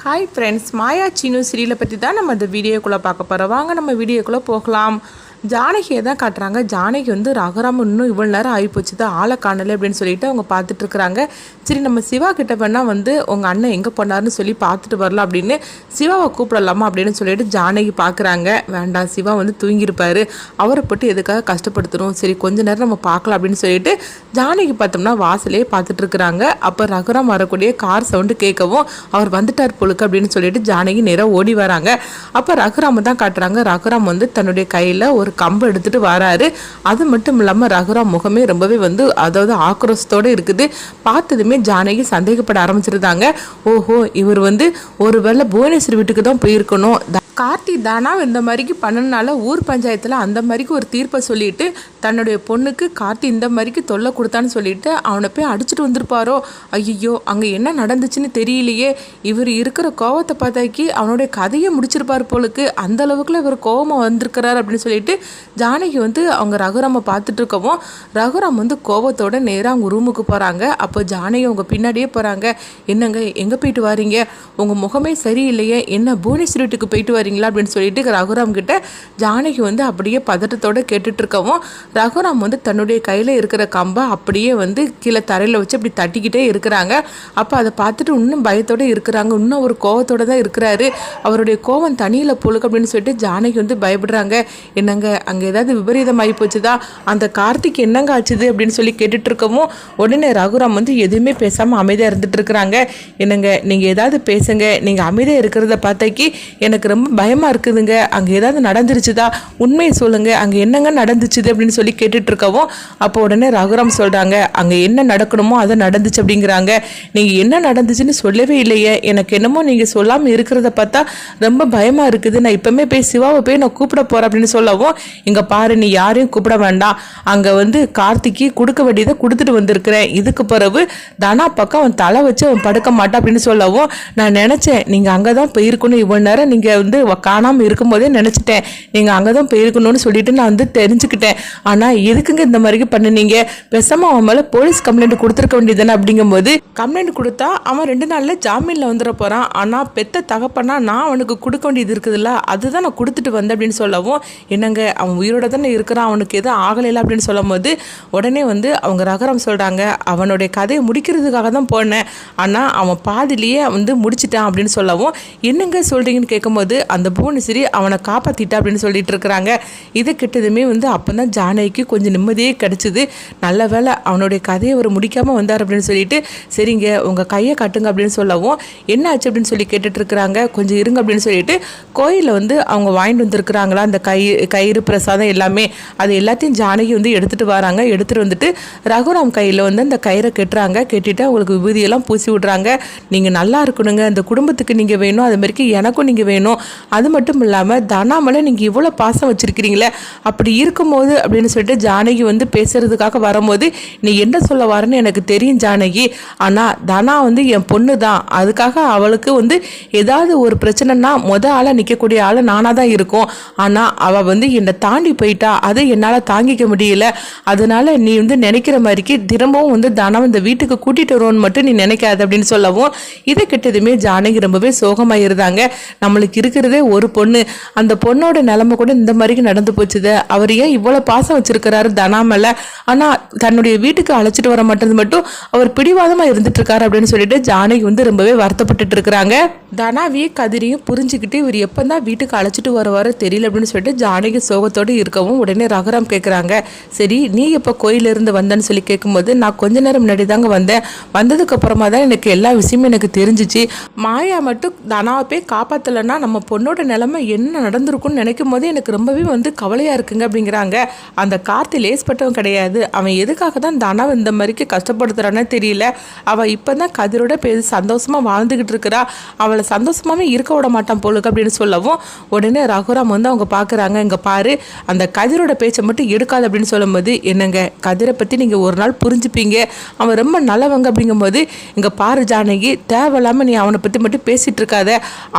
Hi friends, மாயா சீனு சீரியலை பற்றி தான் நம்ம இந்த வீடியோக்குள்ளே பார்க்க போகிறோம். வாங்க நம்ம வீடியோக்குள்ளே போகலாம். ஜானகியை தான் காட்டுறாங்க. ஜானகி வந்து ரகுராம் இன்னும் இவ்வளோ நேரம் ஆகிப்போச்சு தான் ஆளை காணலை அப்படின்னு சொல்லிட்டு அவங்க பார்த்துட்ருக்குறாங்க. சரி, நம்ம சிவா கிட்ட வேணால் வந்து உங்கள் அண்ணன் எங்கே போனார்னு சொல்லி பார்த்துட்டு வரலாம் அப்படின்னு சிவாவை கூப்பிடலாமா அப்படின்னு சொல்லிட்டு ஜானகி பார்க்குறாங்க. வேண்டாம், சிவா வந்து தூங்கியிருப்பார், அவரை போட்டு எதுக்காக கஷ்டப்படுத்தணும், சரி கொஞ்ச நேரம் நம்ம பார்க்கலாம் அப்படின்னு சொல்லிட்டு ஜானகி பார்த்தோம்னா வாசலே பார்த்துட்ருக்குறாங்க. அப்போ ரகுராம் வரக்கூடிய கார் சவுண்டு கேட்கவும் அவர் வந்துட்டார் பொழுக்கு அப்படின்னு சொல்லிட்டு ஜானகி நேராக ஓடி வராங்க. அப்போ ரகுராம் தான் காட்டுறாங்க. ரகுராம் வந்து தன்னுடைய கையில் ஒரு கம்பு எடுத்துட்டு வராரு. அது மட்டும் இல்லாமல் ரகுராம் முகமே ரொம்பவே வந்து அதாவது ஆக்ரோஷத்தோடு இருக்குது. பார்த்ததுமே ஜானகி சந்தேகப்பட ஆரம்பிச்சிருந்தாங்க. ஓஹோ, இவர் வந்து ஒருவேளை புவனேஸ்வரி வீட்டுக்கு தான் போயிருக்கணும், கார்த்தி தானா இந்த மாதிரிக்கு பண்ணனால ஊர் பஞ்சாயத்தில் அந்த மாதிரிக்கு ஒரு தீர்ப்பை சொல்லிட்டு தன்னுடைய பொண்ணுக்கு கார்த்தி இந்த மாதிரிக்கு தொல்லை கொடுத்தான்னு சொல்லிட்டு அவனை போய் அடிச்சுட்டு வந்திருப்பாரோ. ஐயோ, அங்கே என்ன நடந்துச்சுன்னு தெரியலையே. இவர் இருக்கிற கோவத்தை பார்த்தாக்கி அவனுடைய கதையை முடிச்சிருப்பார் போலுக்கு, அந்த அளவுக்குள்ள இவர் கோவமாக வந்திருக்கிறார் அப்படின்னு சொல்லிட்டு ஜானகி வந்து அவங்க ரகுராமை பார்த்துட்டு இருக்கவும் ரகுராம் வந்து கோவத்தோட நேராக அவங்க ரூமுக்கு போகிறாங்க. அப்போ ஜானகி அவங்க பின்னாடியே போகிறாங்க. என்னங்க, எங்கே போயிட்டு வாரீங்க, உங்கள் முகமே சரியில்லையே, என்ன புவனேஸ்வரி வீட்டுக்கு போயிட்டு வரீங்களா அப்படின்னு சொல்லிட்டு ரகுராம் கிட்ட ஜானகி வந்து அப்படியே பதட்டத்தோட கேட்டுட்டு இருக்கவும் ரகுராம் வந்து தன்னுடைய கையில் இருக்கிற கம்பை அப்படியே வந்து கீழே தரையில் வச்சு அப்படி தட்டிக்கிட்டே இருக்கிறாங்க. அப்போ அதை பார்த்துட்டு இன்னும் பயத்தோடு இருக்கிறாங்க, இன்னும் ஒரு கோவத்தோடு தான் இருக்கிறாரு. அவருடைய கோவம் தனியில் பொழுக்கு அப்படின்னு சொல்லிட்டு ஜானகி வந்து பயப்படுறாங்க. என்னங்க, அங்கே ஏதாவது விபரீதம் ஆகி போச்சுதா, அந்த கார்த்திக் என்னங்க ஆச்சுது அப்படின்னு சொல்லி கேட்டுட்டு இருக்கவும் உடனே ரகுராம் வந்து எதுவுமே பேசாமல் அமைதியாக இருந்துட்டு இருக்கிறாங்க. என்னங்க, நீங்கள் ஏதாவது பேசுங்க, நீங்கள் அமைதியாக இருக்கிறத பார்த்தாக்கி எனக்கு ரொம்ப பயமாக இருக்குதுங்க, அங்கே ஏதாவது நடந்துருச்சுதா, உண்மையை சொல்லுங்கள், அங்கே என்னங்க நடந்துச்சுது அப்படின்னு சொல்லி கேட்டுட்டு இருக்கவும் அப்போ உடனே ரகுராம் சொல்கிறாங்க, அங்கே என்ன நடக்கணுமோ அதை நடந்துச்சு அப்படிங்கிறாங்க. நீங்கள் என்ன நடந்துச்சுன்னு சொல்லவே இல்லையே, எனக்கு என்னமோ நீங்கள் சொல்லாமல் இருக்கிறத பார்த்தா ரொம்ப பயமாக இருக்குது, நான் இப்போமே போய் சிவாவை போய் நான் கூப்பிட போகிறேன் அப்படின்னு சொல்லவும் இங்கே பாரு, நீ யாரையும் கூப்பிட வேண்டாம், அங்கே வந்து கார்த்திக்கு கொடுக்க வேண்டியதை கொடுத்துட்டு வந்திருக்கிறேன், இதுக்கு பிறகு தனா பக்கம் அவன் தலை வச்சு அவன் படுக்க மாட்டான் அப்படின்னு சொல்லவும் நான் நினச்சேன் நீங்கள் அங்கே தான் போயிருக்கணும், இவ்வளோ நேரம் நீங்கள் வந்து காணாமல் இருக்கும்போதே நினச்சிட்டேன் நீங்கள் அங்கே தான் போயிருக்கணும்னு சொல்லிட்டு நான் வந்து தெரிஞ்சுக்கிட்டேன். ஆனால் எதுக்குங்க இந்த மாதிரி பண்ணினீங்க, பேசாமல் அவன் மேலே போலீஸ் கம்ப்ளைண்ட் கொடுத்துருக்க வேண்டியதுதானே அப்படிங்கும்போது கம்ப்ளைண்ட் கொடுத்தா அவன் 2 நாளில் ஜாமீனில் வந்துட போகிறான், ஆனால் பெத்த தகப்பனா நான் அவனுக்கு கொடுக்க வேண்டியது இருக்குதுல்ல, அதுதான் நான் கொடுத்துட்டு வந்தேன் அப்படின்னு சொல்லவும் என்னங்க, அவன் உயிரோட தானே இருக்கிறான், அவனுக்கு எதுவும் ஆகலைல அப்படின்னு சொல்லும் போது உடனே வந்து அவங்க ரகுராம் சொல்கிறாங்க, அவனுடைய கதையை முடிக்கிறதுக்காக தான் போனேன், ஆனால் அவன் பாதிலேயே வந்து முடிச்சிட்டான் அப்படின்னு சொல்லவும் என்னங்க சொல்கிறீங்கன்னு கேட்கும்போது அந்த புவனேஸ்வரி அவனை காப்பாற்றிட்டா அப்படின்னு சொல்லிட்டு இருக்கிறாங்க. இதை கிட்டதுமே வந்து அப்போ தான் ஜானகிக்கு கொஞ்சம் நிம்மதியே கிடச்சிது. நல்ல வேலை அவனுடைய கதையை அவர் முடிக்காமல் வந்தார் அப்படின்னு சொல்லிட்டு சரிங்க உங்கள் கையை காட்டுங்க அப்படின்னு சொல்லவும் என்ன ஆச்சு அப்படின்னு சொல்லி கேட்டுட்டு இருக்கிறாங்க. கொஞ்சம் இருங்க அப்படின்னு சொல்லிட்டு கோயிலில் வந்து அவங்க வாங்கிட்டு வந்துருக்குறாங்களா அந்த கயிறு பிரசாதம் எல்லாமே, அது எல்லாத்தையும் ஜானகி வந்து எடுத்துகிட்டு வராங்க. எடுத்துகிட்டு வந்துட்டு ரகுராம் கையில் வந்து அந்த கயிறை கட்டுறாங்க. கட்டிட்டு அவங்களுக்கு விபூதியெல்லாம் பூசி விட்றாங்க. நீங்கள் நல்லா இருக்கணுங்க, அந்த குடும்பத்துக்கு நீங்கள் வேணும், அது மாதிரிக்கு எனக்கும் நீங்கள் வேணும், அது மட்டும் இல்லாமல் தனாமலை நீங்கள் இவ்வளோ பாசம் வச்சுருக்கிறீங்களே, அப்படி இருக்கும்போது அப்படின்னு சொல்லிட்டு ஜானகி வந்து பேசுகிறதுக்காக வரும்போது நீ என்ன சொல்ல வரன்னு எனக்கு தெரியும் ஜானகி, ஆனால் தனா வந்து என் பொண்ணு தான், அதுக்காக அவளுக்கு வந்து ஏதாவது ஒரு பிரச்சனைனா ஆளாக நிற்கக்கூடிய ஆள் நானாக தான் இருக்கும், ஆனால் அவள் வந்து என்னை தாண்டி போயிட்டா, அதை என்னால் தாங்கிக்க முடியல, அதனால நீ வந்து நினைக்கிற மாதிரிக்கு திரும்பவும் வந்து தனா இந்த வீட்டுக்கு கூட்டிகிட்டு வருவோன்னு மட்டும் நீ நினைக்காது அப்படின்னு சொல்லவும் இதை கிட்டதுமே ஜானகி ரொம்பவே சோகமாக இருந்தாங்க. நம்மளுக்கு இருக்கிறதே ஒரு பொண்ணு, அந்த பொண்ணோட நிலைமை கூட இந்த மாதிரி நடந்து போச்சுது, அவர் ஏன் இவ்வளோ பாசம் வச்சிருக்கிறாரு தனா மேலே, ஆனால் தன்னுடைய வீட்டுக்கு அழைச்சிட்டு வர மாட்டது மட்டும் அவர் பிடிவாதமாக இருந்துட்டு இருக்காரு அப்படின்னு சொல்லிட்டு ஜானகி வந்து ரொம்பவே வருத்தப்பட்டு இருக்கிறாங்க. தனாவையும் கதிரையும் புரிஞ்சுக்கிட்டு இவர் எப்போ தான் வீட்டுக்கு அழைச்சிட்டு வருவாரோ தெரியல அப்படின்னு சொல்லிட்டு ஜானகி சோகத்தோடு இருக்கவும் உடனே ரகுராம் கேட்குறாங்க, சரி நீ எப்போ கோயிலிருந்து வந்தேன்னு சொல்லி கேட்கும்போது நான் கொஞ்ச நேரம் முன்னாடி தாங்க வந்தேன், வந்ததுக்கு அப்புறமா தான் எனக்கு எல்லா விஷயமும் எனக்கு தெரிஞ்சிச்சு, மாயா மட்டும் தனாவை போய் காப்பாற்றலைன்னா நம்ம பொண்ணோட நிலைமை என்ன நடந்திருக்கும்னு நினைக்கும் போது எனக்கு ரொம்பவே வந்து கவலையாக இருக்குங்க அப்படிங்கிறாங்க. அந்த கார்த்தி லேஸ்பட்டவன் கிடையாது, அவன் எதுக்காக தான் தனாவை இந்த மாதிரிக்கு கஷ்டப்படுத்துறானே தெரியல, அவள் இப்போ தான் கதிரோட பேசி சந்தோஷமாக வாழ்ந்துக்கிட்டு இருக்கிறா, அவளை சந்தோஷமாகவே இருக்க விட மாட்டான் போலுக்கு அப்படின்னு சொல்லவும் உடனே ரகுராம் வந்து அவங்க பார்க்குறாங்க, இங்கே பாரு அந்த கதிரோட பேச்சை மட்டும் எடுக்காது அப்படின்னு சொல்லும்போது என்னங்க, கதிரை பற்றி நீங்கள் ஒரு நாள் புரிஞ்சுப்பீங்க, அவன் ரொம்ப நல்லவங்க அப்படிங்கும்போது இங்கே பாரு ஜானகி, தேவையில்லாமல் நீ அவனை பற்றி மட்டும் பேசிகிட்டு இருக்காத,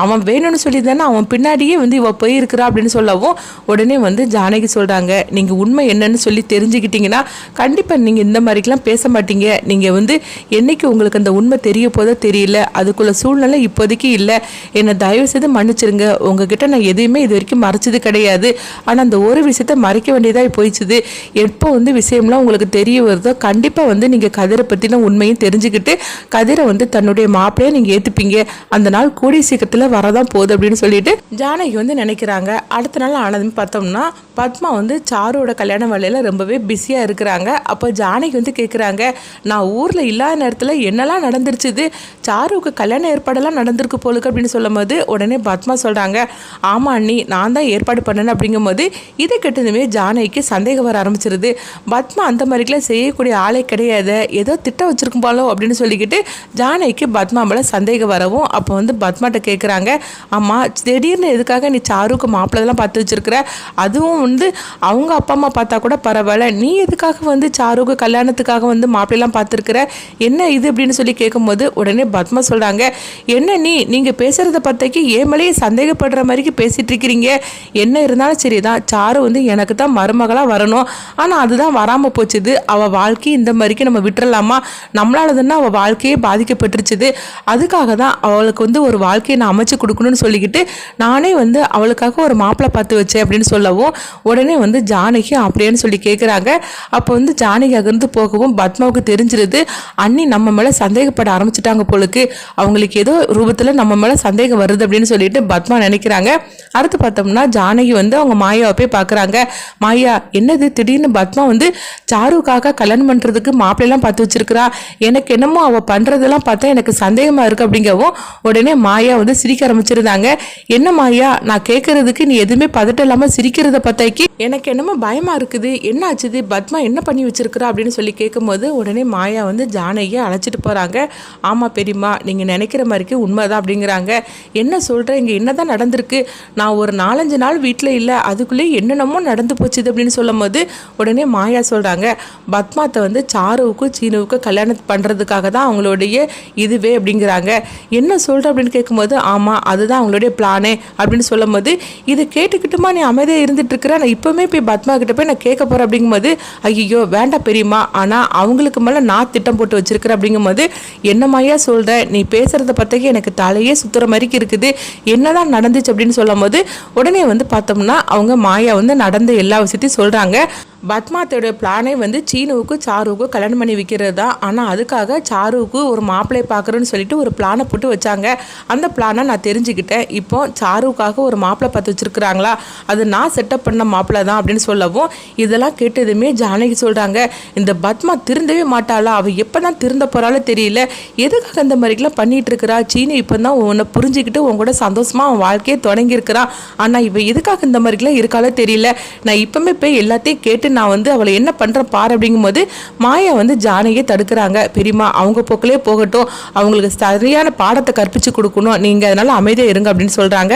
அவன் வேணும்னு சொல்லி தானே அவன் பின்னாடியே வந்து இவ போயிருக்கிறா அப்படின்னு சொல்லவும் உடனே வந்து ஜானகி சொல்கிறாங்க, நீங்கள் உண்மை என்னன்னு சொல்லி தெரிஞ்சுக்கிட்டீங்கன்னா கண்டிப்பாக நீங்கள் இந்த மாதிரிக்கெலாம் பேச மாட்டீங்க. நீங்கள் வந்து என்னைக்கு உங்களுக்கு அந்த உண்மை தெரிய போதோ தெரியல, அதுக்குள்ள சூழ்நிலை இப்போதைக்கு இல்லை. என்னை தயவு செய்து மன்னிச்சிருங்க. உங்ககிட்ட நான் எதையுமே இது வரைக்கும் மறைச்சது கிடையாது. ஆனால் அந்த ஒரு விஷயத்த மறைக்க வேண்டியதாக போயிடுச்சுது. எப்போ வந்து விஷயம்லாம் உங்களுக்கு தெரிய வருதோ கண்டிப்பாக வந்து நீங்கள் கதிரை பற்றின உண்மையும் தெரிஞ்சுக்கிட்டு கதிரை வந்து தன்னுடைய மாப்பிள்ளையை நீங்கள் ஏற்றுப்பீங்க. அந்த நாள் கூடிய சீக்கிரத்தில் வரதான் போகுது அப்படின்னு சொல்லிட்டு ஜானகி வந்து நினைக்கிறாங்க. அடுத்த நாள் ஆனதுன்னு பார்த்தோம்னா பத்மா வந்து சாருவோட கல்யாண வேலையில் ரொம்பவே பிஸியாக இருக்கிறாங்க. அப்போ ஜானகி வந்து கேட்குறாங்க, நான் ஊரில் இல்லாத நேரத்தில் என்னெல்லாம் நடந்துருச்சுது, சாருவுக்கு கல்யாண ஏற்பாடெல்லாம் நடந்திருக்கு போலுக்கு அப்படின்னு சொல்லும் போது உடனே பத்மா சொல்கிறாங்க, ஆமாம் அண்ணி, நான் தான் ஏற்பாடு பண்ணேன். அப்படிங்கும் போது இதை கெட்டதுமே ஜானகிக்கு சந்தேகம் வர ஆரம்பிச்சிருது. பத்மா அந்த மாதிரிக்கெல்லாம் செய்யக்கூடிய ஆளே கிடையாது, ஏதோ திட்டம் வச்சிருக்கும் போலோ அப்படின்னு சொல்லிக்கிட்டு ஜானகிக்கு பத்மா மேலே சந்தேகம் வரவும் அப்போ வந்து பத்மாட்ட கேட்குறாங்க, ஆமா திடீர்னு எதுக்காக நீ சாருக்கு மாப்பிள்ளலாம் பார்த்து வச்சிருக்கிற, அதுவும் வந்து அவங்க அப்பா அம்மா பார்த்தா கூட பரவாயில்ல, நீ எதுக்காக வந்து சாருக்கு கல்யாணத்துக்காக வந்து மாப்பிள்ளைலாம் பார்த்துருக்குற, என்ன இது அப்படின்னு சொல்லி கேட்கும்போது உடனே பத்மா சொல்கிறாங்க, என்ன நீங்கள் பேசுகிறத பார்த்தாக்கி ஏமலையே சந்தேகப்படுற மாதிரிக்கு பேசிகிட்டு இருக்கிறீங்க. என்ன இருந்தாலும் சரி தான், சாரு வந்து எனக்கு தான் மருமகளாக வரணும், ஆனால் அதுதான் வராமல் போச்சுது. அவள் வாழ்க்கை இந்த மாதிரிக்கு நம்ம விட்டுறலாமா, நம்மளால தானே அவள் வாழ்க்கையே பாதிக்கப்பட்டுருச்சுது. அதுக்காக தான் அவளுக்கு வந்து ஒரு வாழ்க்கையை நான் அமைச்சு கொடுக்கணும்னு சொல்லிக்கிட்டு நானே வந்து அவளுக்காக ஒரு மாப்பிள்ளை பார்த்து வச்சேன் அப்படின்னு சொல்லவும் உடனே வந்து ஜானகி அப்படின்னு சொல்லி கேட்குறாங்க. அப்போ வந்து ஜானகி அங்கிருந்து போகவும் பத்மாவுக்கு தெரிஞ்சிருது, அண்ணி நம்ம மேலே சந்தேகப்பட ஆரம்பிச்சிட்டாங்க போலுக்கு, அவங்களுக்கு ஏதோ ரூபத்தில் நம்ம மேலே சந்தேகம் வருது அப்படின்னு சொல்லிட்டு பத்மா நினைக்கிறாங்க. அடுத்து பார்த்தோம்னா ஜானகி வந்து அவங்க மாயாவை போய் பார்க்குறாங்க. மாயா, என்னது திடீர்னு பத்மா வந்து சாருக்காக கல்யாணம் பண்ணுறதுக்கு மாப்பிள்ளைலாம் பார்த்து வச்சிருக்கிறா, எனக்கு என்னமோ அவள் பண்ணுறதெல்லாம் பார்த்தா எனக்கு சந்தேகமாக இருக்குது அப்படிங்கவும் உடனே மாயா வந்து சிரிக்க ஆரம்பிச்சிருந்தாங்க. என்ன மாயா, நான் கேட்கறதுக்கு நீ எதுவுமே பதட்டம் இல்லாமல் சிரிக்கிறத பார்த்தாக்கி எனக்கு என்னமோ பயமாக இருக்குது, என்ன ஆச்சுது, பத்மா என்ன பண்ணி வச்சிருக்கிறா அப்படின்னு சொல்லி கேட்கும்போது உடனே மாயா வந்து ஜானகியை அழைச்சிட்டு போகிறாங்க. ஆமாம் பெரியம்மா, நீங்கள் நினைக்கிற மாதிரிக்கு உண்மைதான் அப்படிங்கிறாங்க. என்ன சொல்கிறேன், இங்கே என்ன தான் நடந்திருக்கு, நான் ஒரு 4-5 நாள் வீட்டில் இல்லை, அதுக்குள்ளேயே என்னென்னமோ நடந்து போச்சுது அப்படின்னு சொல்லும் போது உடனே மாயா சொல்கிறாங்க, பத்மாத்தை வந்து சாருவுக்கும் சீனுவுக்கும் கல்யாணம் பண்ணுறதுக்காக தான் அவங்களுடைய இதுவே அப்படிங்கிறாங்க. என்ன சொல்கிற அப்படின்னு கேட்கும்போது ஆமாம் அதுதான் அவங்களுடைய பிளானே அப்படின்னு சொல்லும் போது இதை கேட்டுக்கிட்டுமா நீ அமைதியாக இருந்துட்டு இருக்கிற, நான் இப்போவுமே போய் பத்மா கிட்ட போய் நான் கேட்க போகிறேன் அப்படிங்கும்போது ஐயோ வேண்டாம் பெரியம்மா, ஆனால் அவங்களுக்கு மேலே நான் திட்டம் போட்டு வச்சிருக்கிறேன் அப்படிங்கும்போது என்னமாயா சொல்கிற, நீ பேசுகிறத பார்த்தாக்கி எனக்கு தலையே சுற்றுற மாதிரிக்கு இருக்குது, என்னதான் நடந்துச்சு அப்படின்னு சொல்லும் போது உடனே வந்து பார்த்தோம்னா அவங்க மாயா வந்து நடந்த எல்லா விஷயத்தையும் சொல்கிறாங்க. பத்மாத்தோட பிளானே வந்து சீனுவுக்கும் சாருவுக்கும் கல்யாணம் பண்ணி வைக்கிறது தான். ஆனால் அதுக்காக சாருவுக்கு ஒரு மாப்பிள்ளை பார்க்குறேன்னு சொல்லிட்டு ஒரு பிளானை போட்டு வச்சாங்க. அந்த பிளானை நான் தெரிஞ்சுக்கிட்டேன். இப்போ சாருவுக்காக ஒரு மாப்பிள்ளை பார்த்து வச்சுருக்குறாங்களா, அது நான் செட்டப் பண்ண மாப்பிள்ளை தான் அப்படின்னு சொல்லவும் இதெல்லாம் கேட்டதுமே ஜானகி சொல்கிறாங்க, இந்த பத்மா திருந்தவே மாட்டாளா, அவள் எப்போ தான் திருந்த போகிறாலும் தெரியல, எதுக்காக இந்த மாதிரிக்கெலாம் பண்ணிகிட்டு இருக்கிறா, சீனு இப்போ தான் உன்னை புரிஞ்சுக்கிட்டு உன் கூட சந்தோஷமாக அவன் வாழ்க்கையை தொடங்கியிருக்கிறான், ஆனால் இவன் எதுக்காக இந்த மாதிரிக்கெலாம் இருக்காலே தெரியல, நான் இப்போவுமே போய் எல்லாத்தையும் கேட்டு நான் வந்து அவளை என்ன பண்ணுறேன் பாரு அப்படிங்கும்போது மாயா வந்து ஜானகியை தடுக்கிறாங்க. பெரியம்மா அவங்க போக்கிலே போகட்டும், அவங்களுக்கு சரியான பாடத்தை கற்பித்து கொடுக்கணும், நீங்கள் அதனால் அமைதியாக இருங்க அப்படின்னு சொல்கிறாங்க.